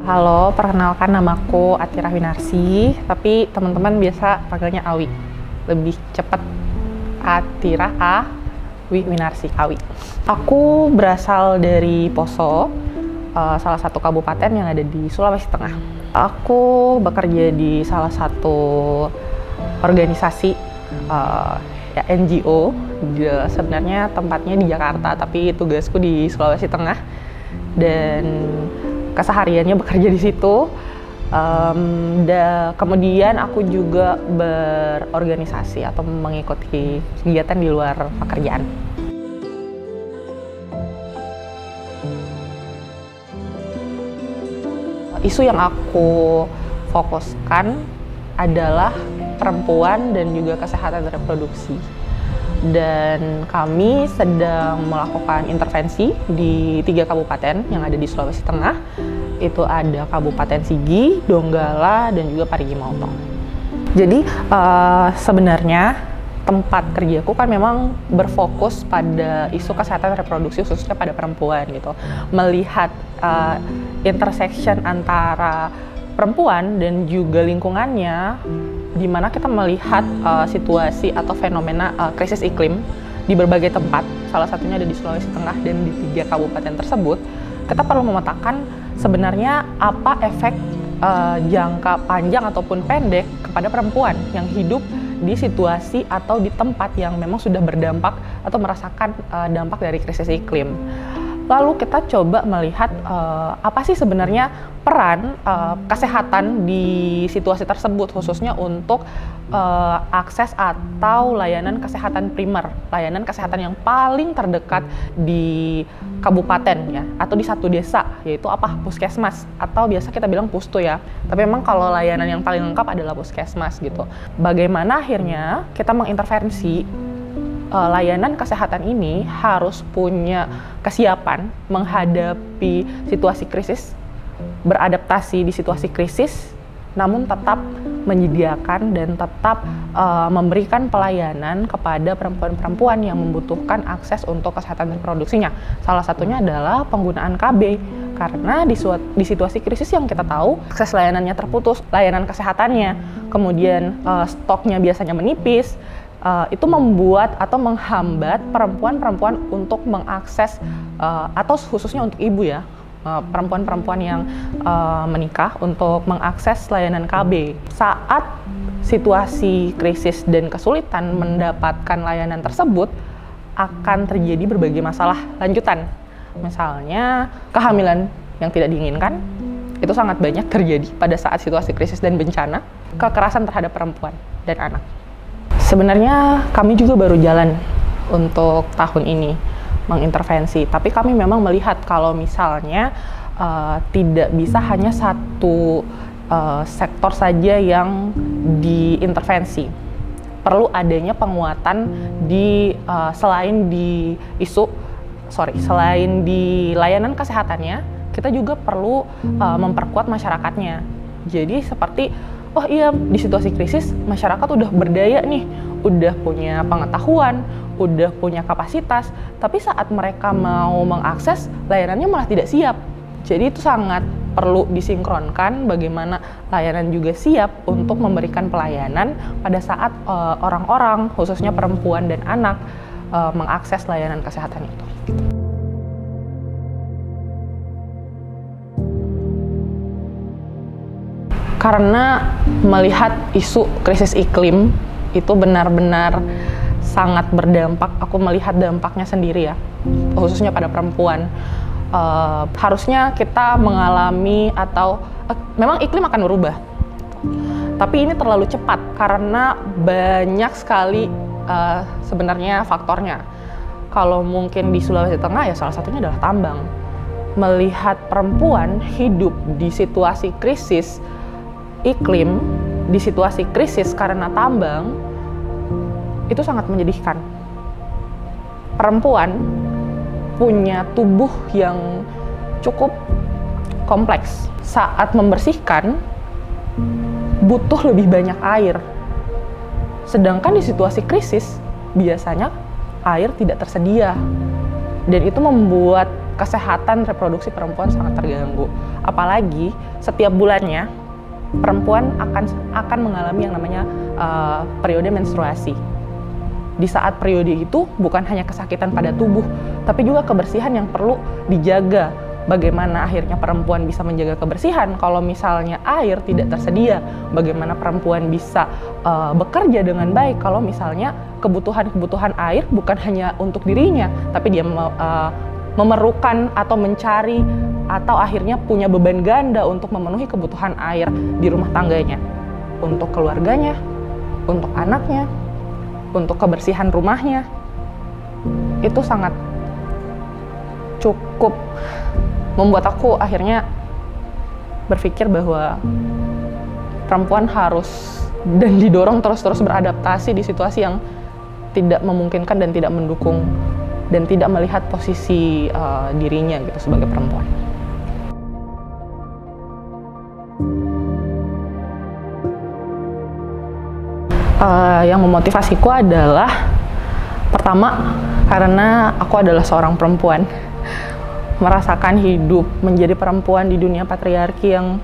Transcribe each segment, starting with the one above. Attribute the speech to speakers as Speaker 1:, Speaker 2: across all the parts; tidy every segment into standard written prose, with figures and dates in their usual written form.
Speaker 1: Halo, perkenalkan namaku Atira Winarsi, tapi teman-teman biasa panggilnya Awi. Lebih cepat Atira Winarsi, Awi. Aku berasal dari Poso, salah satu kabupaten yang ada di Sulawesi Tengah. Aku bekerja di salah satu organisasi NGO. Sebenarnya tempatnya di Jakarta, tapi tugasku di Sulawesi Tengah dan kesehariannya bekerja di situ. Kemudian aku juga berorganisasi atau mengikuti kegiatan di luar pekerjaan. Isu yang aku fokuskan adalah perempuan dan juga kesehatan reproduksi. Dan kami sedang melakukan intervensi di 3 kabupaten yang ada di Sulawesi Tengah. Itu ada Kabupaten Sigi, Donggala, dan juga Parigi Motong. Jadi sebenarnya tempat kerjaku kan memang berfokus pada isu kesehatan reproduksi khususnya pada perempuan gitu. Melihat intersection antara perempuan dan juga lingkungannya, di mana kita melihat situasi atau fenomena krisis iklim di berbagai tempat, salah satunya ada di Sulawesi Tengah dan di 3 kabupaten tersebut. Kita perlu memetakan sebenarnya apa efek jangka panjang ataupun pendek kepada perempuan yang hidup di situasi atau di tempat yang memang sudah berdampak atau merasakan dampak dari krisis iklim. Lalu kita coba melihat apa sih sebenarnya peran kesehatan di situasi tersebut, khususnya untuk akses atau layanan kesehatan primer, layanan kesehatan yang paling terdekat di kabupaten ya, atau di satu desa, yaitu apa? Puskesmas, atau biasa kita bilang pustu ya. Tapi memang kalau layanan yang paling lengkap adalah puskesmas gitu. Bagaimana akhirnya kita mengintervensi layanan kesehatan ini harus punya kesiapan menghadapi situasi krisis, beradaptasi di situasi krisis, namun tetap menyediakan dan tetap memberikan pelayanan kepada perempuan-perempuan yang membutuhkan akses untuk kesehatan reproduksinya. Salah satunya adalah penggunaan KB, karena di situasi krisis yang kita tahu, akses layanannya terputus, layanan kesehatannya, kemudian stoknya biasanya menipis. Itu membuat atau menghambat perempuan-perempuan untuk mengakses atau khususnya untuk ibu ya, perempuan-perempuan yang menikah untuk mengakses layanan KB. Saat situasi krisis dan kesulitan mendapatkan layanan tersebut, akan terjadi berbagai masalah lanjutan. Misalnya kehamilan yang tidak diinginkan, itu sangat banyak terjadi pada saat situasi krisis dan bencana, kekerasan terhadap perempuan dan anak. Sebenarnya kami juga baru jalan untuk tahun ini mengintervensi, tapi kami memang melihat kalau misalnya tidak bisa hanya satu sektor saja yang diintervensi. Perlu adanya penguatan di selain di layanan kesehatannya, kita juga perlu memperkuat masyarakatnya. Jadi seperti oh iya, di situasi krisis masyarakat udah berdaya nih, udah punya pengetahuan, udah punya kapasitas, tapi saat mereka mau mengakses layanannya malah tidak siap. Jadi itu sangat perlu disinkronkan bagaimana layanan juga siap untuk memberikan pelayanan pada saat orang-orang, khususnya perempuan dan anak, mengakses layanan kesehatan itu. Karena melihat isu krisis iklim itu benar-benar sangat berdampak, aku melihat dampaknya sendiri ya, khususnya pada perempuan. Harusnya kita mengalami atau memang iklim akan berubah, tapi ini terlalu cepat karena banyak sekali sebenarnya faktornya. Kalau mungkin di Sulawesi Tengah ya salah satunya adalah tambang. Melihat perempuan hidup di situasi krisis iklim, di situasi krisis karena tambang, itu sangat menyedihkan. Perempuan punya tubuh yang cukup kompleks. Saat membersihkan, butuh lebih banyak air. Sedangkan di situasi krisis, biasanya air tidak tersedia. Dan itu membuat kesehatan reproduksi perempuan sangat terganggu. Apalagi setiap bulannya perempuan akan mengalami yang namanya periode menstruasi. Di saat periode itu bukan hanya kesakitan pada tubuh, tapi juga kebersihan yang perlu dijaga. Bagaimana akhirnya perempuan bisa menjaga kebersihan kalau misalnya air tidak tersedia? Bagaimana perempuan bisa bekerja dengan baik kalau misalnya kebutuhan air bukan hanya untuk dirinya, tapi dia memerlukan atau mencari atau akhirnya punya beban ganda untuk memenuhi kebutuhan air di rumah tangganya, untuk keluarganya, untuk anaknya, untuk kebersihan rumahnya. Itu sangat cukup membuat aku akhirnya berpikir bahwa perempuan harus dan didorong terus-terus beradaptasi di situasi yang tidak memungkinkan dan tidak mendukung dan tidak melihat posisi dirinya gitu sebagai perempuan. Yang memotivasiku adalah pertama, karena aku adalah seorang perempuan, merasakan hidup menjadi perempuan di dunia patriarki yang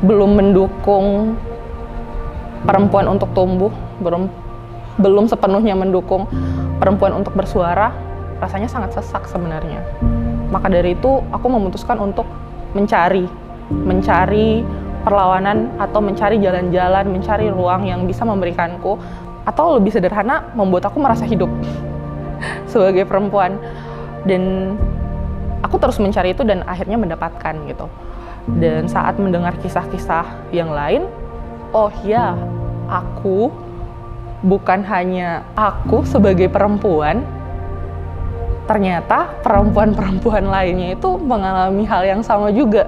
Speaker 1: belum mendukung perempuan untuk tumbuh, belum sepenuhnya mendukung perempuan untuk bersuara, rasanya sangat sesak sebenarnya. Maka dari itu aku memutuskan untuk mencari perlawanan atau mencari jalan-jalan, mencari ruang yang bisa memberikanku, atau lebih sederhana, membuat aku merasa hidup sebagai perempuan. Dan aku terus mencari itu dan akhirnya mendapatkan gitu. Dan saat mendengar kisah-kisah yang lain, oh ya, aku bukan hanya aku sebagai perempuan, ternyata perempuan-perempuan lainnya itu mengalami hal yang sama juga.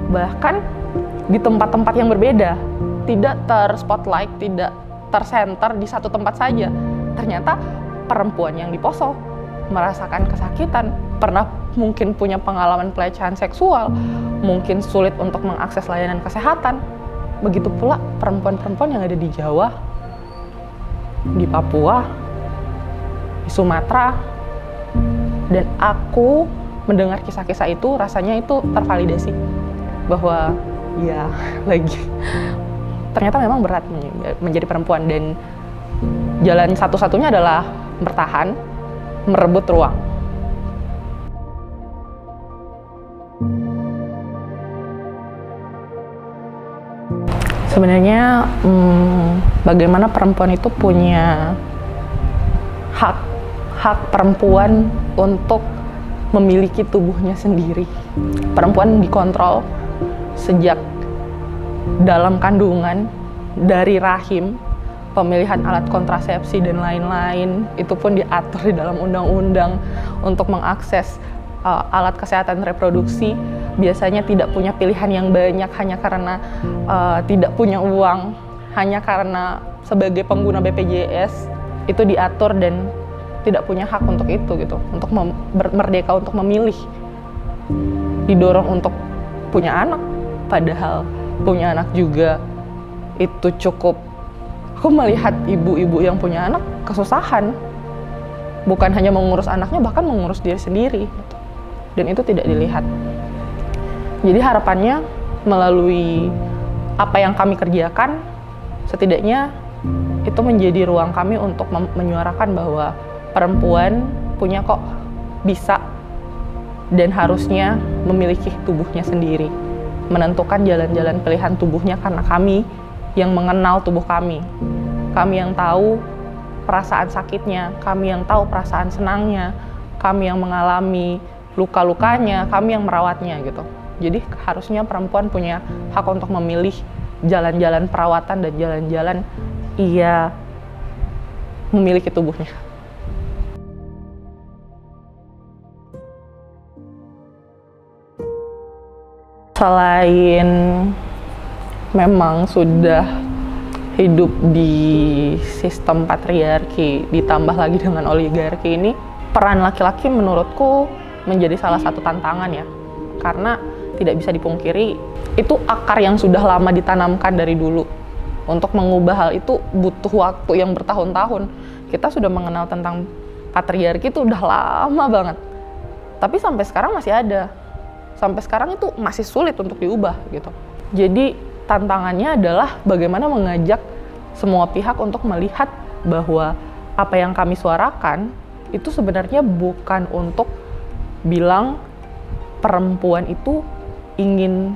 Speaker 1: Bahkan di tempat-tempat yang berbeda, tidak terspotlight, tidak tersenter di satu tempat saja. Ternyata perempuan yang di Poso merasakan kesakitan, pernah mungkin punya pengalaman pelecehan seksual, mungkin sulit untuk mengakses layanan kesehatan. Begitu pula perempuan-perempuan yang ada di Jawa, di Papua, di Sumatera. Dan aku mendengar kisah-kisah itu, rasanya itu tervalidasi bahwa ya lagi ternyata memang berat menjadi perempuan, dan jalan satu-satunya adalah bertahan, merebut ruang. Sebenarnya bagaimana perempuan itu punya hak perempuan untuk memiliki tubuhnya sendiri. Perempuan dikontrol sejak dalam kandungan, dari rahim, pemilihan alat kontrasepsi dan lain-lain, itu pun diatur di dalam undang-undang untuk mengakses alat kesehatan reproduksi. Biasanya tidak punya pilihan yang banyak hanya karena tidak punya uang, hanya karena sebagai pengguna BPJS itu diatur dan tidak punya hak untuk itu gitu, untuk merdeka untuk memilih, didorong untuk punya anak, padahal punya anak juga itu cukup. Aku melihat ibu-ibu yang punya anak kesusahan, bukan hanya mengurus anaknya, bahkan mengurus diri sendiri gitu. Dan itu tidak dilihat. Jadi harapannya melalui apa yang kami kerjakan, setidaknya itu menjadi ruang kami untuk menyuarakan bahwa perempuan punya kok, bisa dan harusnya memiliki tubuhnya sendiri, menentukan jalan-jalan pilihan tubuhnya, karena kami yang mengenal tubuh kami yang tahu perasaan sakitnya, kami yang tahu perasaan senangnya, kami yang mengalami luka-lukanya, kami yang merawatnya gitu. Jadi harusnya perempuan punya hak untuk memilih jalan-jalan perawatan dan jalan-jalan ia memiliki tubuhnya. Selain memang sudah hidup di sistem patriarki, ditambah lagi dengan oligarki ini, peran laki-laki menurutku menjadi salah satu tantangan ya. Karena tidak bisa dipungkiri, itu akar yang sudah lama ditanamkan dari dulu. Untuk mengubah hal itu butuh waktu yang bertahun-tahun. Kita sudah mengenal tentang patriarki itu udah lama banget. Tapi sampai sekarang masih ada. Sampai sekarang itu masih sulit untuk diubah gitu. Jadi tantangannya adalah bagaimana mengajak semua pihak untuk melihat bahwa apa yang kami suarakan itu sebenarnya bukan untuk bilang perempuan itu ingin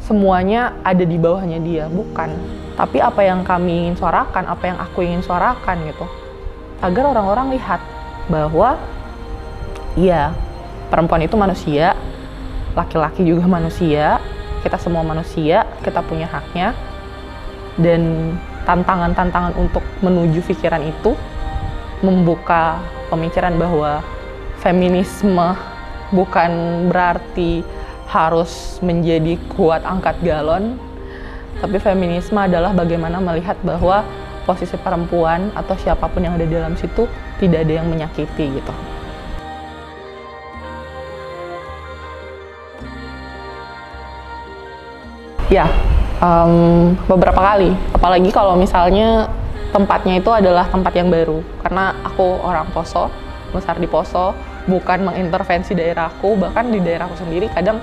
Speaker 1: semuanya ada di bawahnya dia, bukan. Tapi apa yang kami ingin suarakan, apa yang aku ingin suarakan gitu. Agar orang-orang lihat bahwa iya, perempuan itu manusia, laki-laki juga manusia, kita semua manusia, kita punya haknya. Dan tantangan-tantangan untuk menuju pikiran itu membuka pemikiran bahwa feminisme bukan berarti harus menjadi kuat angkat galon, tapi feminisme adalah bagaimana melihat bahwa posisi perempuan atau siapapun yang ada di dalam situ tidak ada yang menyakiti gitu. Ya, beberapa kali, apalagi kalau misalnya tempatnya itu adalah tempat yang baru, karena aku orang Poso, besar di Poso, bukan mengintervensi daerahku, bahkan di daerahku sendiri kadang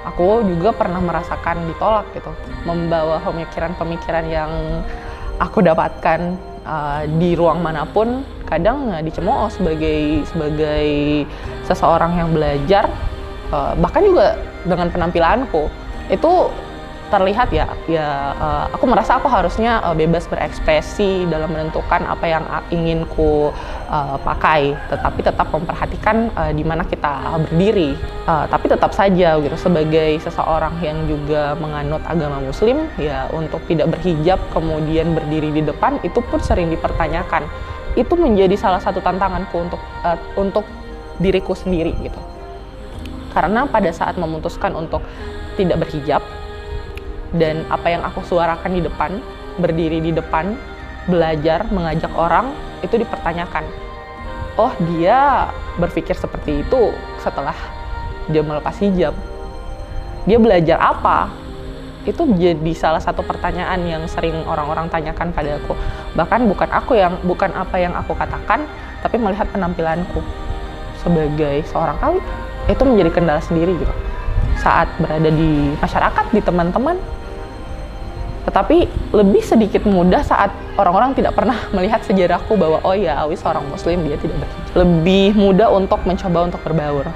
Speaker 1: aku juga pernah merasakan ditolak gitu, membawa pemikiran-pemikiran yang aku dapatkan di ruang manapun, kadang dicemooh sebagai seseorang yang belajar, bahkan juga dengan penampilanku itu terlihat aku merasa aku harusnya bebas berekspresi dalam menentukan apa yang ingin ku pakai, tetapi tetap memperhatikan di mana kita berdiri. Tapi tetap saja gitu, sebagai seseorang yang juga menganut agama Muslim, ya untuk tidak berhijab kemudian berdiri di depan itu pun sering dipertanyakan. Itu menjadi salah satu tantanganku untuk diriku sendiri gitu. Karena pada saat memutuskan untuk tidak berhijab, dan apa yang aku suarakan di depan, berdiri di depan, belajar, mengajak orang, itu dipertanyakan. Oh, dia berpikir seperti itu setelah dia melepas hijab. Dia belajar apa? Itu jadi salah satu pertanyaan yang sering orang-orang tanyakan pada aku. Bahkan bukan apa yang aku katakan, tapi melihat penampilanku sebagai seorang kawi, itu menjadi kendala sendiri gitu. Saat berada di masyarakat, di teman-teman, tetapi lebih sedikit mudah saat orang-orang tidak pernah melihat sejarahku bahwa oh ya, Awi seorang Muslim, dia tidak berhijab. Lebih mudah untuk mencoba untuk berbaur.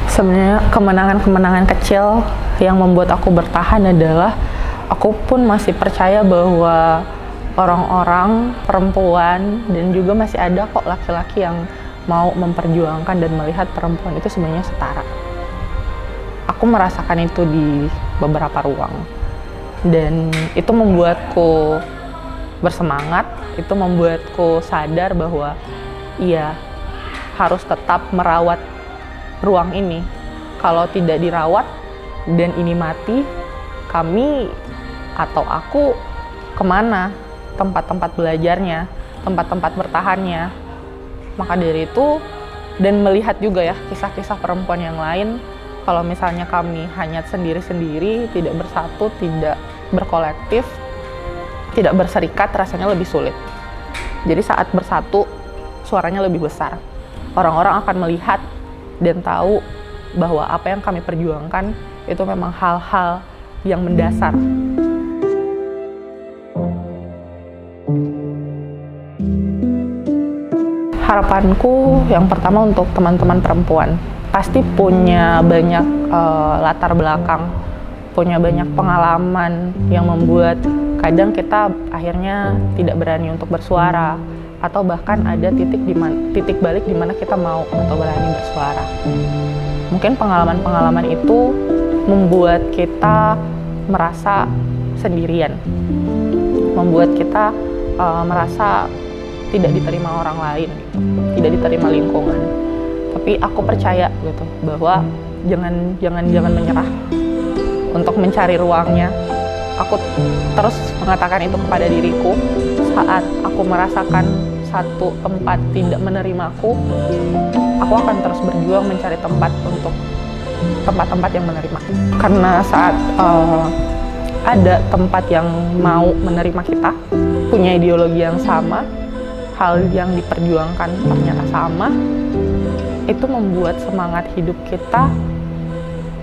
Speaker 1: Sebenarnya kemenangan-kemenangan kecil yang membuat aku bertahan adalah aku pun masih percaya bahwa orang-orang, perempuan, dan juga masih ada kok laki-laki yang mau memperjuangkan dan melihat perempuan itu sebenarnya setara. Aku merasakan itu di beberapa ruang, dan itu membuatku bersemangat, itu membuatku sadar bahwa iya, harus tetap merawat ruang ini. Kalau tidak dirawat dan ini mati, kami atau aku kemana tempat-tempat belajarnya, tempat-tempat bertahannya. Maka dari itu, dan melihat juga ya kisah-kisah perempuan yang lain, kalau misalnya kami hanya sendiri-sendiri, tidak bersatu, tidak berkolektif, tidak berserikat, rasanya lebih sulit. Jadi saat bersatu, suaranya lebih besar. Orang-orang akan melihat dan tahu bahwa apa yang kami perjuangkan itu memang hal-hal yang mendasar. Harapanku yang pertama untuk teman-teman perempuan, pasti punya banyak latar belakang, punya banyak pengalaman yang membuat kadang kita akhirnya tidak berani untuk bersuara, atau bahkan ada titik balik di mana kita mau atau berani bersuara. Mungkin pengalaman-pengalaman itu membuat kita merasa sendirian, membuat kita merasa tidak diterima orang lain, gitu. Tidak diterima lingkungan. Tapi aku percaya gitu bahwa jangan menyerah untuk mencari ruangnya. Aku terus mengatakan itu kepada diriku saat aku merasakan satu tempat tidak menerimaku, aku akan terus berjuang mencari tempat untuk tempat-tempat yang menerima. Karena saat ada tempat yang mau menerima kita, punya ideologi yang sama, hal yang diperjuangkan ternyata sama, itu membuat semangat hidup kita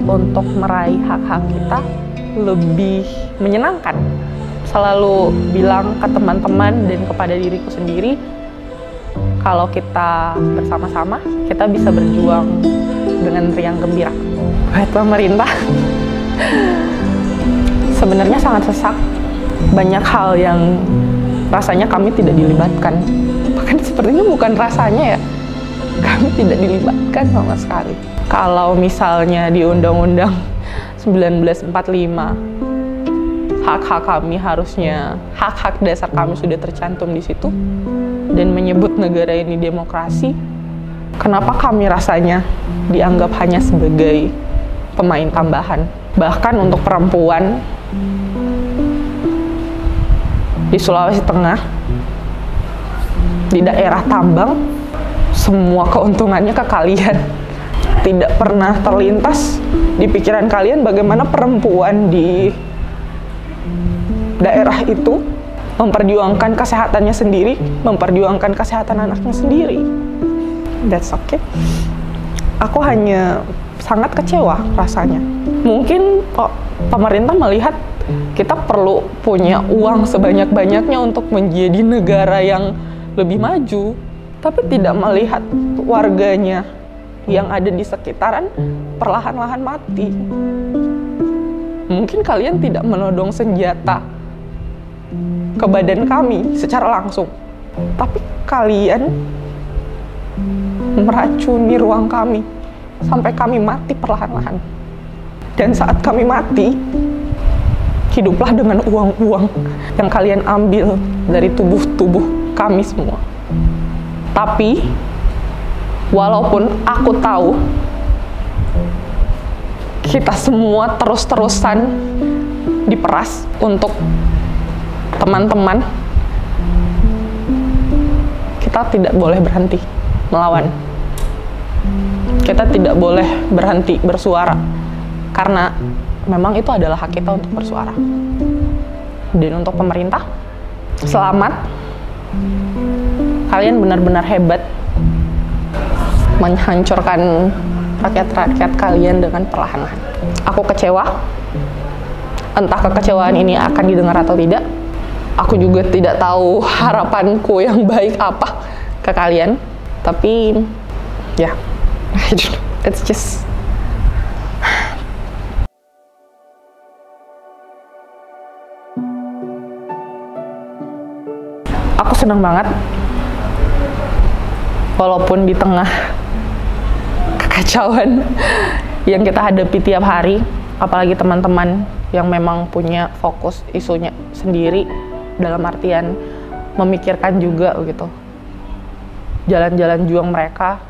Speaker 1: untuk meraih hak-hak kita lebih menyenangkan. Selalu bilang ke teman-teman dan kepada diriku sendiri, kalau kita bersama-sama, kita bisa berjuang dengan riang gembira. Buat pemerintah, sebenarnya sangat sesak. Banyak hal yang rasanya kami tidak dilibatkan. Bahkan sepertinya bukan rasanya ya, kami tidak dilibatkan sama sekali. Kalau misalnya di Undang-Undang 1945, hak-hak kami harusnya, hak-hak dasar kami sudah tercantum di situ, dan menyebut negara ini demokrasi, kenapa kami rasanya dianggap hanya sebagai pemain tambahan? Bahkan untuk perempuan di Sulawesi Tengah, di daerah tambang, semua keuntungannya ke kalian. Tidak pernah terlintas di pikiran kalian bagaimana perempuan di daerah itu memperjuangkan kesehatannya sendiri, memperjuangkan kesehatan anaknya sendiri. That's okay. Aku hanya sangat kecewa rasanya. Mungkin pemerintah melihat kita perlu punya uang sebanyak-banyaknya untuk menjadi negara yang lebih maju, tapi tidak melihat warganya yang ada di sekitaran perlahan-lahan mati. Mungkin kalian tidak menodong senjata ke badan kami secara langsung, tapi kalian meracuni ruang kami sampai kami mati perlahan-lahan. Dan saat kami mati, hiduplah dengan uang-uang yang kalian ambil dari tubuh-tubuh kami semua. Tapi walaupun aku tahu kita semua terus-terusan diperas untuk teman-teman, kita tidak boleh berhenti melawan. Kita tidak boleh berhenti bersuara, karena memang itu adalah hak kita untuk bersuara. Dan untuk pemerintah, selamat. Kalian benar-benar hebat menghancurkan rakyat-rakyat kalian dengan perlahan-lahan. Aku kecewa. Entah kekecewaan ini akan didengar atau tidak. Aku juga tidak tahu harapanku yang baik apa ke kalian. Tapi, ya, it's just... Aku senang banget, walaupun di tengah kekacauan yang kita hadapi tiap hari, apalagi teman-teman yang memang punya fokus isunya sendiri, dalam artian memikirkan juga gitu jalan-jalan juang mereka,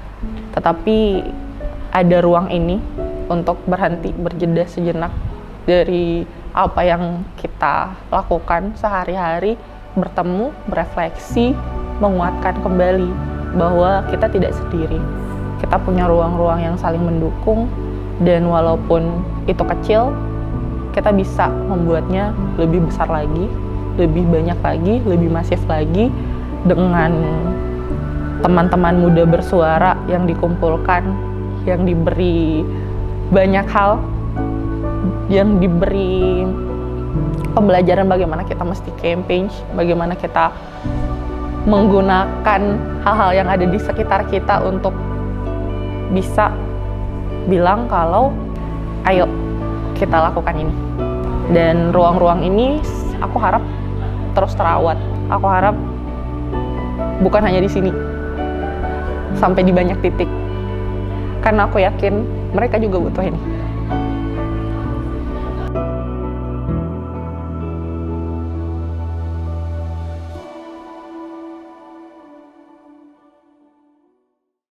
Speaker 1: tetapi ada ruang ini untuk berhenti, berjeda sejenak dari apa yang kita lakukan sehari-hari, bertemu, berefleksi, menguatkan kembali bahwa kita tidak sendiri. Kita punya ruang-ruang yang saling mendukung, dan walaupun itu kecil, kita bisa membuatnya lebih besar lagi, lebih banyak lagi, lebih masif lagi, dengan teman-teman muda bersuara yang dikumpulkan, yang diberi banyak hal, yang diberi pembelajaran bagaimana kita mesti campaign, bagaimana kita menggunakan hal-hal yang ada di sekitar kita untuk bisa bilang kalau ayo kita lakukan ini. Dan ruang-ruang ini aku harap terus terawat. Aku harap bukan hanya di sini, sampai di banyak titik, karena aku yakin mereka juga butuh ini.